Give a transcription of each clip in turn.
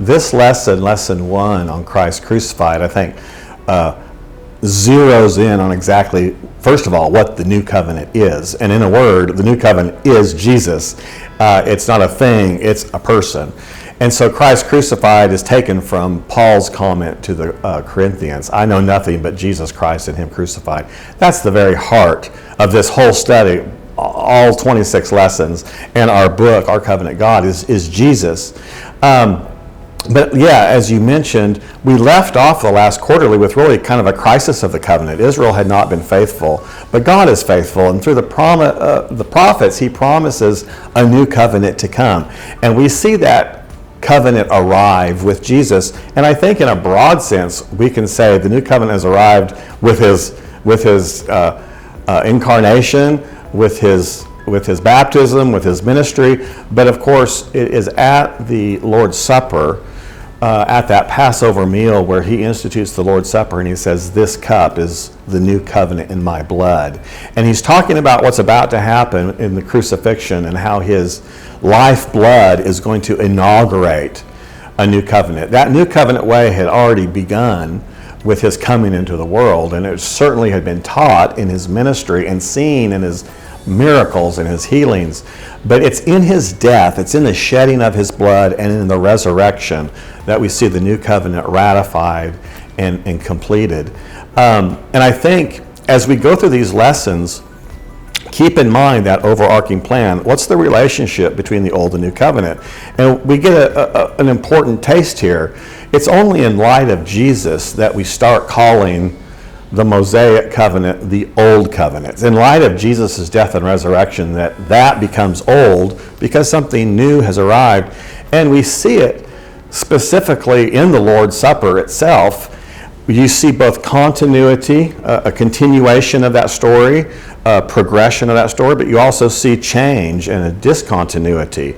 this lesson, lesson 1 on Christ crucified, I think zeroes in on exactly, first of all, what the new covenant is. And in a word, the new covenant is Jesus. It's not a thing, it's a person. And so Christ crucified is taken from Paul's comment to the Corinthians, I know nothing but Jesus Christ and him crucified. That's the very heart of this whole study, all 26 lessons, and our book, Our Covenant God, is Jesus. But yeah, as you mentioned, we left off the last quarterly with really kind of a crisis of the covenant. Israel had not been faithful, but God is faithful, and through the prophets, he promises a new covenant to come. And we see that covenant arrive with Jesus, and I think in a broad sense, we can say the new covenant has arrived with his incarnation, with his baptism, with his ministry, but of course it is at the Lord's Supper, at that Passover meal where he institutes the Lord's Supper and he says, this cup is the new covenant in my blood. And he's talking about what's about to happen in the crucifixion and how his life blood is going to inaugurate a new covenant. That new covenant way had already begun with his coming into the world, and it certainly had been taught in his ministry and seen in his miracles and his healings. But it's in his death, it's in the shedding of his blood and in the resurrection that we see the new covenant ratified and completed. And I think as we go through these lessons, keep in mind that overarching plan. What's the relationship between the old and new covenant? And we get an important taste here. It's only in light of Jesus that we start calling the Mosaic covenant the old covenant. It's in light of Jesus' death and resurrection that becomes old because something new has arrived. And we see it specifically in the Lord's Supper itself. You see both continuity, a continuation of that story, a progression of that story, but you also see change and a discontinuity,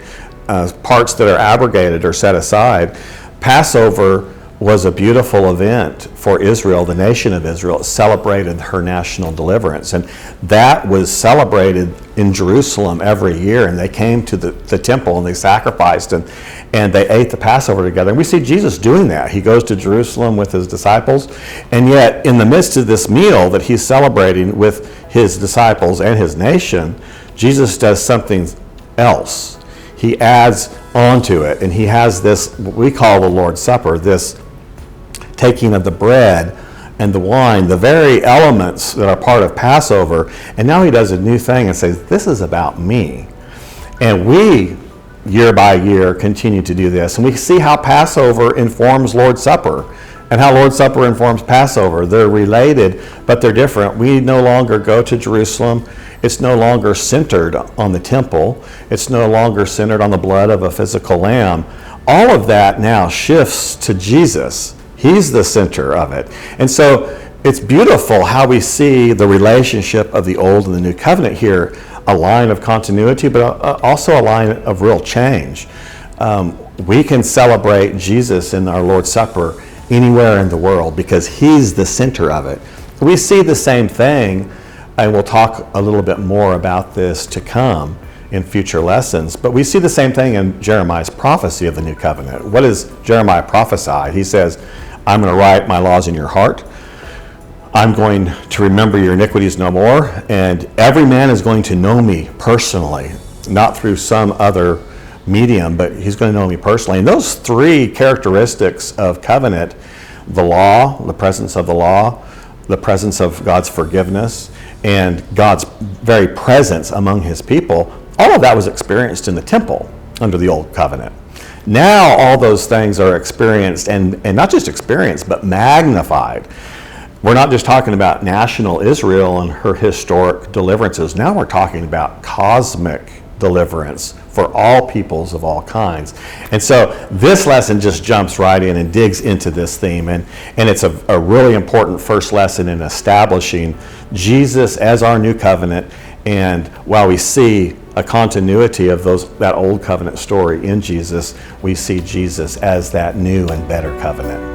parts that are abrogated or set aside. Passover was a beautiful event for Israel, the nation of Israel. It celebrated her national deliverance. And that was celebrated in Jerusalem every year. And they came to the temple and they sacrificed and they ate the Passover together. And we see Jesus doing that. He goes to Jerusalem with his disciples. And yet, in the midst of this meal that he's celebrating with his disciples and his nation, Jesus does something else. He adds onto it. And he has this, what we call the Lord's Supper, this taking of the bread and the wine, the very elements that are part of Passover, and now he does a new thing and says, this is about me. And we, year by year, continue to do this. And we see how Passover informs Lord's Supper and how Lord's Supper informs Passover. They're related, but they're different. We no longer go to Jerusalem. It's no longer centered on the temple. It's no longer centered on the blood of a physical lamb. All of that now shifts to Jesus. He's the center of it. And so it's beautiful how we see the relationship of the old and the new covenant here, a line of continuity, but also a line of real change. We can celebrate Jesus in our Lord's Supper anywhere in the world because he's the center of it. We see the same thing, and we'll talk a little bit more about this to come in future lessons, but we see the same thing in Jeremiah's prophecy of the new covenant. What does Jeremiah prophesy? He says, I'm going to write my laws in your heart. I'm going to remember your iniquities no more. And every man is going to know me personally, not through some other medium, but he's going to know me personally. And those three characteristics of covenant, the law, the presence of the law, the presence of God's forgiveness, and God's very presence among his people, all of that was experienced in the temple under the old covenant. Now all those things are experienced, and not just experienced, but magnified. We're not just talking about national Israel and her historic deliverances. Now we're talking about cosmic deliverance for all peoples of all kinds. And so this lesson just jumps right in and digs into this theme. And it's a really important first lesson in establishing Jesus as our new covenant. And while we see a continuity of that old covenant story in Jesus, we see Jesus as that new and better covenant.